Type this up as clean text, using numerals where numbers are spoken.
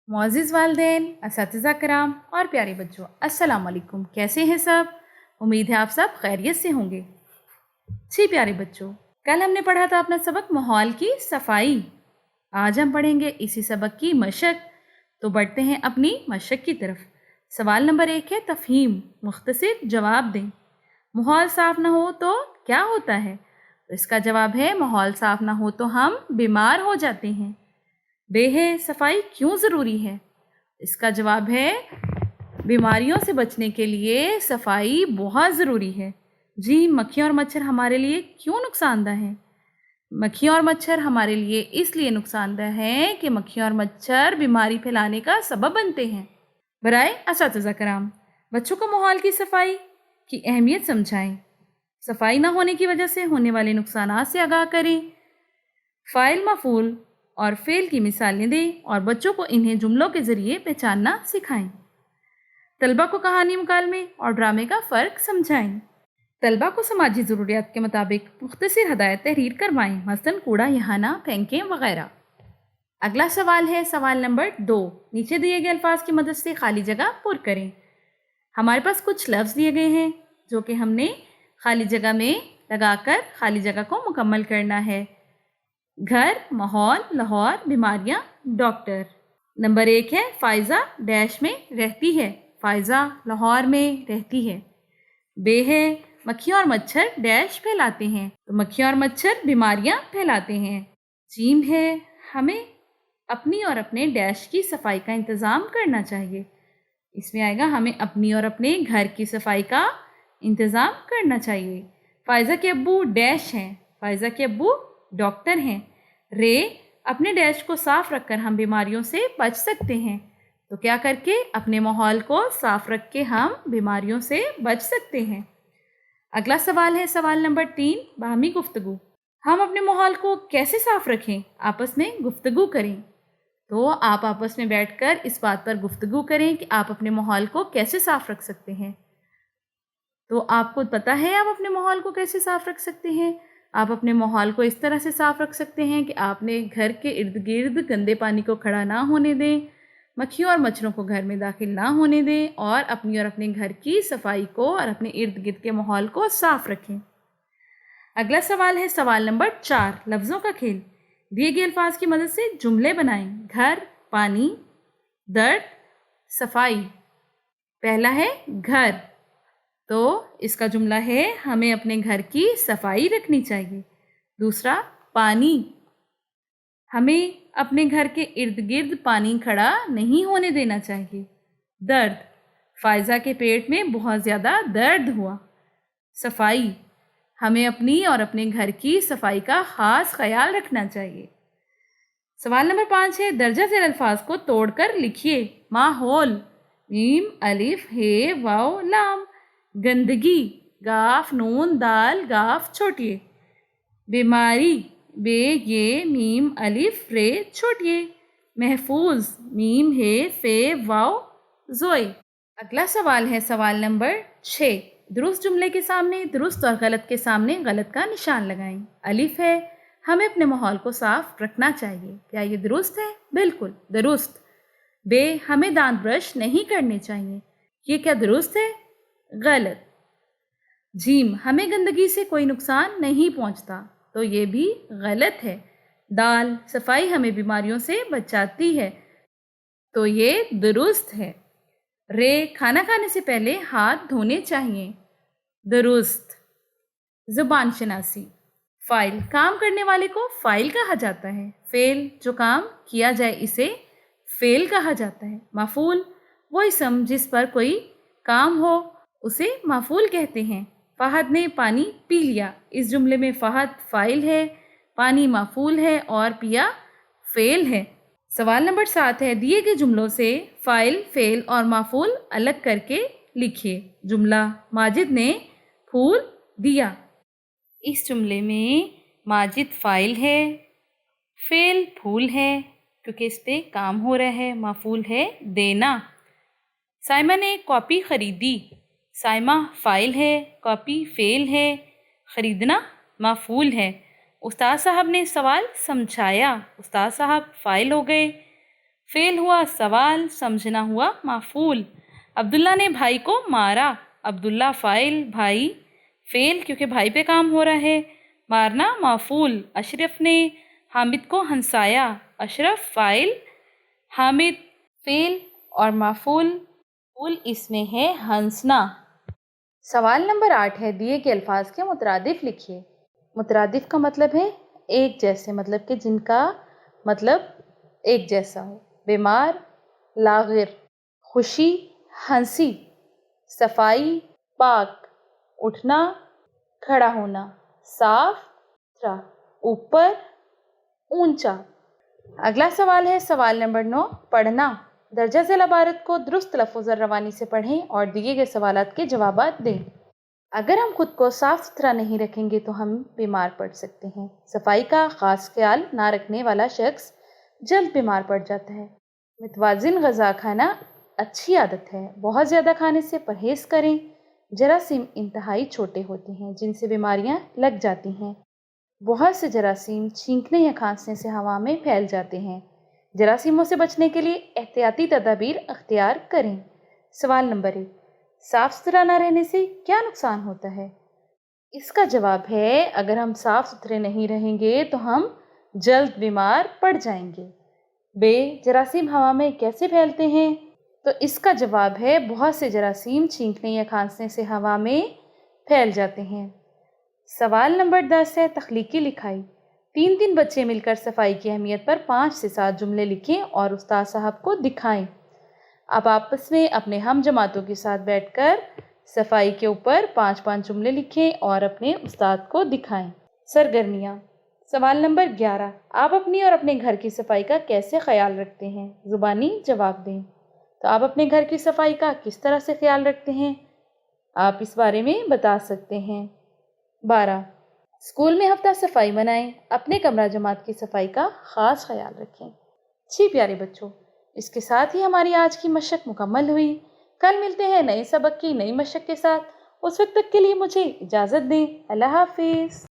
मुअज़्ज़िज़ वालिदैन, असातिज़ा कराम और प्यारे बच्चों, अस्सलाम वालेकुम। कैसे हैं सब? उम्मीद है आप सब खैरियत से होंगे। जी प्यारे बच्चों, कल हमने पढ़ा था अपना सबक माहौल की सफाई। आज हम पढ़ेंगे इसी सबक की मशक। तो बढ़ते हैं अपनी मशक की तरफ। सवाल नंबर 1 है तफ़हीम, मुख्तसर जवाब दें। माहौल साफ़ ना हो तो क्या होता है? तो इसका जवाब है माहौल साफ़ ना हो तो हम बीमार हो जाते हैं। बेहे सफाई क्यों ज़रूरी है? इसका जवाब है बीमारियों से बचने के लिए सफाई बहुत ज़रूरी है। जी, मक्खियाँ और मच्छर हमारे लिए क्यों नुकसानदेह हैं? मक्खियाँ और मच्छर हमारे लिए इसलिए नुकसानदेह हैं कि मक्खियाँ और मच्छर बीमारी फैलाने का सबब बनते हैं। बराए असातिज़ा कराम, बच्चों को माहौल की सफाई की अहमियत समझाएं। सफाई ना होने की वजह से होने वाले नुकसानात से आगाह करें। फ़ाइल, मफ़ूल और फ़ेल की मिसालें दें और बच्चों को इन्हें जुमलों के ज़रिए पहचानना सिखाएं। तलबा को कहानी, मुकालमे और ड्रामे का फ़र्क समझाएं। तलबा को समाजी ज़रूरियात के मुताबिक मुख्तसर हदायत तहरीर करवाएं, मसलन कूड़ा यहाँ ना फेंकें वगैरह। अगला सवाल है सवाल नंबर 2। नीचे दिए गए अल्फाज की मदद से खाली जगह पुर करें। हमारे पास कुछ लफ्ज़ दिए गए हैं जो कि हमने खाली जगह में लगाकर खाली जगह को मुकम्मल करना है। घर, माहौल, लाहौर, बीमारियां, डॉक्टर। नंबर 1 है फ़ायज़ा डैश में रहती है। फ़ायज़ा लाहौर में रहती है। बे है मक्खियाँ और मच्छर डैश फैलाते हैं, तो मक्खियाँ और मच्छर बीमारियां फैलाते हैं। जीम है हमें अपनी और अपने डैश की सफाई का इंतज़ाम करना चाहिए। इसमें आएगा हमें अपनी और अपने घर की सफाई का इंतज़ाम करना चाहिए। फ़ायज़ा के अब्बू डैश हैं। फ़ायज़ा के अब्बू डॉक्टर हैं। रे अपने डैश को साफ़ रखकर हम बीमारियों से बच सकते हैं। तो क्या करके? अपने माहौल को साफ़ रख के हम बीमारियों से बच सकते हैं। अगला सवाल है सवाल नंबर 3, बाहमी गुफ्तगू। हम अपने माहौल को कैसे साफ़ रखें? आपस में गुफ्तगू करें। तो आप आपस में बैठकर इस बात पर गुफ्तगू करें कि आप अपने माहौल को कैसे साफ़ रख सकते हैं। तो आपको पता है आप अपने माहौल को कैसे साफ़ रख सकते हैं? आप अपने माहौल को इस तरह से साफ़ रख सकते हैं कि आपने घर के इर्द गिर्द गंदे पानी को खड़ा ना होने दें, मक्खियों और मच्छरों को घर में दाखिल ना होने दें और अपनी और अपने घर की सफाई को और अपने इर्द गिर्द के माहौल को साफ़ रखें। अगला सवाल है सवाल नंबर 4, लफ्ज़ों का खेल। दिए गए अल्फाज की मदद से जुमले बनाएं। घर, पानी, दर्द, सफाई। पहला है घर, तो इसका जुमला है हमें अपने घर की सफाई रखनी चाहिए। दूसरा पानी, हमें अपने घर के इर्द गिर्द पानी खड़ा नहीं होने देना चाहिए। दर्द, फ़ायज़ा के पेट में बहुत ज़्यादा दर्द हुआ। सफाई, हमें अपनी और अपने घर की सफाई का ख़ास ख्याल रखना चाहिए। सवाल नंबर 5 है दर्जा ज़ेर अल्फाज को तोड़कर लिखिए। माहौल, मीम अलिफ हे वाव लाम। गंदगी, गाफ नून दाल गाफ छोटिए। बीमारी, बे ये मीम अलिफ रे छोटिए। महफूज, मीम हे फे वाव जोए। अगला सवाल है सवाल नंबर 6। दुरुस्त जुमले के सामने दुरुस्त और गलत के सामने गलत का निशान लगाएं। अलिफ है हमें अपने माहौल को साफ रखना चाहिए। क्या ये दुरुस्त है? बिल्कुल दुरुस्त। बे हमें दांत ब्रश नहीं करने चाहिए। ये क्या दुरुस्त है? गलत। जीम हमें गंदगी से कोई नुकसान नहीं पहुंचता, तो ये भी गलत है। दाल सफाई हमें बीमारियों से बचाती है, तो ये दुरुस्त है। रे खाना खाने से पहले हाथ धोने चाहिए। दुरुस्त। ज़ुबान शनासी, फ़ाइल काम करने वाले को फ़ाइल कहा जाता है। फ़ेल जो काम किया जाए इसे फ़ेल कहा जाता है। मफ़ूल वो इसम जिस पर कोई काम हो उसे मफ़ूल कहते हैं। फ़हद ने पानी पी लिया। इस जुमले में फ़हद फ़ाइल है, पानी मफ़ूल है और पिया फ़ेल है। सवाल नंबर 7 है दिए गए जुमलों से फ़ाइल, फ़ेल और मफ़ूल अलग करके लिखिए। जुमला माजिद ने फूल दिया। इस जुमले में माजिद फ़ाइल है, फ़ेल फूल है क्योंकि इस पे काम हो रहा है, मफ़ूल है देना। साइमा ने एक कॉपी ख़रीदी। साइमा फ़ाइल है, कॉपी फ़ेल है, ख़रीदना मफ़ूल है। उस्ताद साहब ने सवाल समझाया, उस्ताद साहब फ़ाइल हो गए। फ़ेल हुआ सवाल, समझना हुआ मफ़ूल। अब्दुल्ला ने भाई को मारा, अब्दुल्ला फ़ाइल, भाई फ़ेल क्योंकि भाई पे काम हो रहा है, मारना मफ़ूल। अशरफ ने हामिद को हंसाया, अशरफ फ़ाइल, हामिद फ़ेल और मफ़ूल इसमें है हंसना। सवाल नंबर 8 है, दिए गए अल्फाज के मुतरादिफ लिखिए। मुतरादिफ का मतलब है एक जैसे, मतलब कि जिनका मतलब एक जैसा हो। बीमार, लागिर, खुशी, हंसी, सफाई, पाक, उठना, खड़ा होना, साफ सुथरा, ऊपर, ऊंचा। अगला सवाल है सवाल नंबर 9, पढ़ना। दर्जा ज़ेल इबारत को दुरुस्त लफ्ज़ और रवानी से पढ़ें और दिए गए सवालात के जवाबात दें। अगर हम खुद को साफ सुथरा नहीं रखेंगे तो हम बीमार पड़ सकते हैं। सफाई का ख़ास ख्याल ना रखने वाला शख्स जल्द बीमार पड़ जाता है। मुतवाज़िन ग़ज़ा खाना अच्छी आदत है, बहुत ज़्यादा खाने से परहेज़ करें। जरासीम इंतहाई छोटे होते हैं जिनसे बीमारियां लग जाती हैं। बहुत से जरासीम छींकने या खांसने से हवा में फैल जाते हैं। जरासीमों से बचने के लिए एहतियाती तदाबीर अख्तियार करें। सवाल नंबर 1, साफ़ सुथरा ना रहने से क्या नुकसान होता है? इसका जवाब है अगर हम साफ़ सुथरे नहीं रहेंगे तो हम जल्द बीमार पड़ जाएंगे। बे, जरासीम हवा में कैसे फैलते हैं? तो इसका जवाब है बहुत से जरासीम छींकने या खांसने से हवा में फैल जाते हैं। सवाल नंबर 10 है, तख्लीकी लिखाई। 3 बच्चे मिलकर सफाई की अहमियत पर 5 से 7 जुमले लिखें और उस्ताद साहब को दिखाएं। आप आपस में अपने हम जमातों के साथ बैठकर सफाई के ऊपर 5-5 जुमले लिखें और अपने उस्ताद को दिखाएं। सरगर्मियाँ। सवाल नंबर 11, आप अपनी और अपने घर की सफाई का कैसे ख्याल रखते हैं? ज़ुबानी जवाब दें। तो आप अपने घर की सफाई का किस तरह से ख्याल रखते हैं? आप इस बारे में बता सकते हैं। 12, स्कूल में हफ्ता सफाई मनाएं, अपने कमरा जमात की सफाई का ख़ास ख्याल रखें। जी प्यारे बच्चों, इसके साथ ही हमारी आज की मशक मुकम्मल हुई। कल मिलते हैं नए सबक की नई मशक के साथ। उस वक्त तक के लिए मुझे इजाज़त दें। अल्लाह हाफिज़।